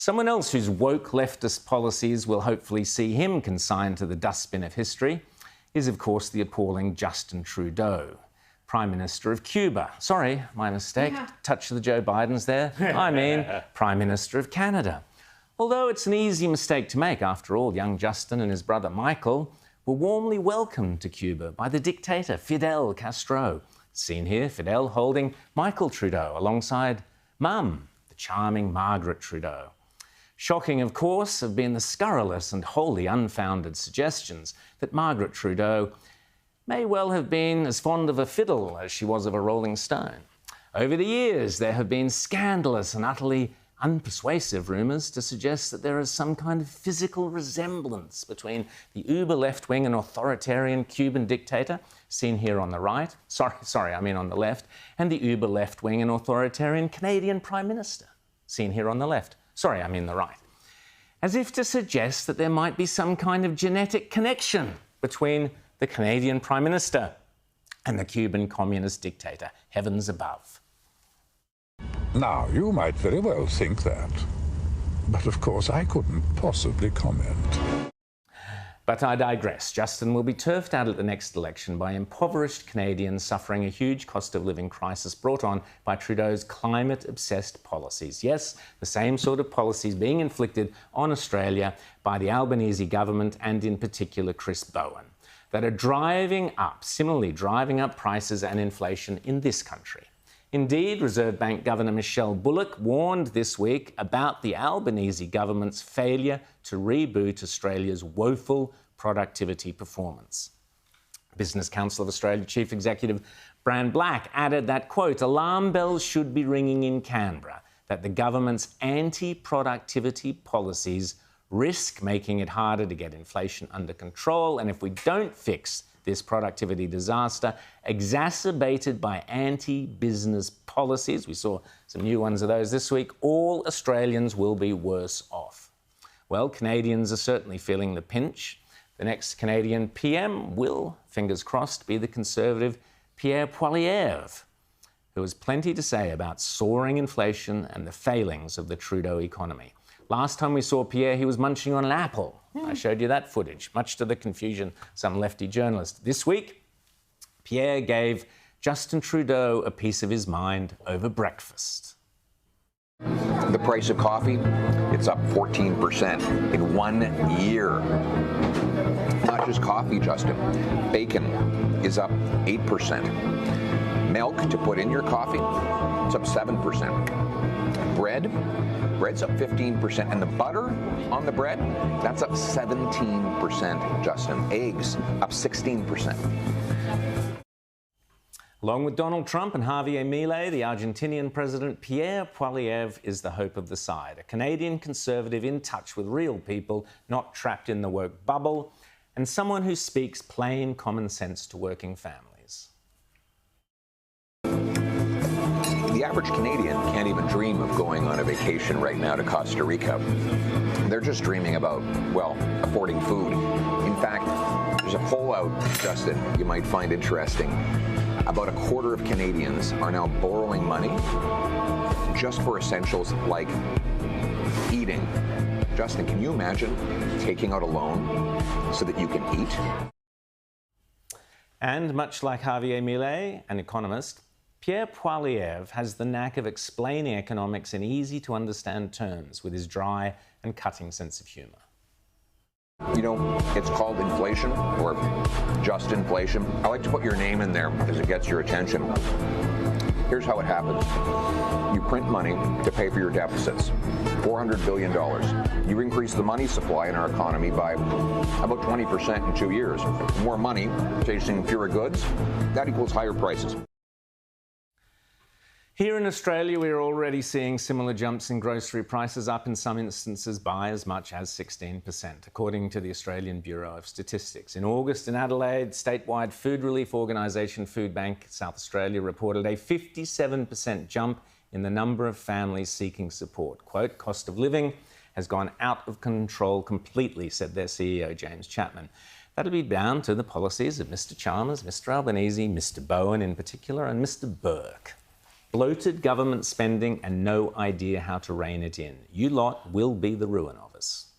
Someone else whose woke leftist policies will hopefully see him consigned to the dustbin of history is, of course, the appalling Justin Trudeau, Prime Minister of Cuba. Sorry, my mistake. Touch of the Joe Bidens there. I mean, Prime Minister of Canada. Although it's an easy mistake to make, after all, young Justin and his brother Michael were warmly welcomed to Cuba by the dictator Fidel Castro. Seen here, Fidel holding Michael Trudeau alongside Mum, the charming Margaret Trudeau. Shocking, of course, have been the scurrilous and wholly unfounded suggestions that Margaret Trudeau may well have been as fond of a fiddle as she was of a rolling stone. Over the years, there have been scandalous and utterly unpersuasive rumours to suggest that there is some kind of physical resemblance between the uber left-wing and authoritarian Cuban dictator, seen here on the right, on the left, and the uber left-wing and authoritarian Canadian Prime Minister, seen here on the left. The right. As if to suggest that there might be some kind of genetic connection between the Canadian Prime Minister and the Cuban communist dictator, heavens above. Now, you might very well think that, but of course I couldn't possibly comment. But I digress. Justin will be turfed out at the next election by impoverished Canadians suffering a huge cost of living crisis brought on by Trudeau's climate-obsessed policies. Yes, the same sort of policies being inflicted on Australia by the Albanese government and in particular Chris Bowen, that are similarly driving up prices and inflation in this country. Indeed, Reserve Bank Governor Michelle Bullock warned this week about the Albanese government's failure to reboot Australia's woeful productivity performance. Business Council of Australia Chief Executive Bran Black added that, quote, alarm bells should be ringing in Canberra that the government's anti-productivity policies risk making it harder to get inflation under control, and if we don't fix this productivity disaster, exacerbated by anti-business policies, we saw some new ones of those this week, all Australians will be worse off. Well, Canadians are certainly feeling the pinch. The next Canadian PM will, fingers crossed, be the Conservative Pierre Poilievre, who has plenty to say about soaring inflation and the failings of the Trudeau economy. Last time we saw Pierre, he was munching on an apple. I showed you that footage, much to the confusion of some lefty journalists. This week, Pierre gave Justin Trudeau a piece of his mind over breakfast. The price of coffee, it's up 14% in 1 year. Not just coffee, Justin. Bacon is up 8%. Milk to put in your coffee, it's up 7%. Bread's up 15%, and the butter on the bread, that's up 17%, Justin. Eggs, up 16%. Along with Donald Trump and Javier Milei, the Argentinian president Pierre Poilievre is the hope of the side, a Canadian Conservative in touch with real people, not trapped in the woke bubble, and someone who speaks plain common sense to working families. The average Canadian can't even dream of going on a vacation right now to Costa Rica. They're just dreaming about, well, affording food. In fact, there's a poll out, Justin, you might find interesting. About a quarter of Canadians are now borrowing money just for essentials like eating. Justin, can you imagine taking out a loan so that you can eat? And much like Javier Milei, an economist, Pierre Poilievre has the knack of explaining economics in easy-to-understand terms with his dry and cutting sense of humour. You know, it's called inflation, or just inflation. I like to put your name in there because it gets your attention. Here's how it happens. You print money to pay for your deficits, $400 billion. You increase the money supply in our economy by about 20% in 2 years. More money chasing fewer goods, that equals higher prices. Here in Australia, we are already seeing similar jumps in grocery prices, up in some instances by as much as 16%, according to the Australian Bureau of Statistics. In August in Adelaide, statewide food relief organisation Food Bank South Australia reported a 57% jump in the number of families seeking support. Quote, cost of living has gone out of control completely, said their CEO, James Chapman. That'll be down to the policies of Mr Chalmers, Mr Albanese, Mr Bowen in particular, and Mr Burke. Bloated government spending and no idea how to rein it in. You lot will be the ruin of us.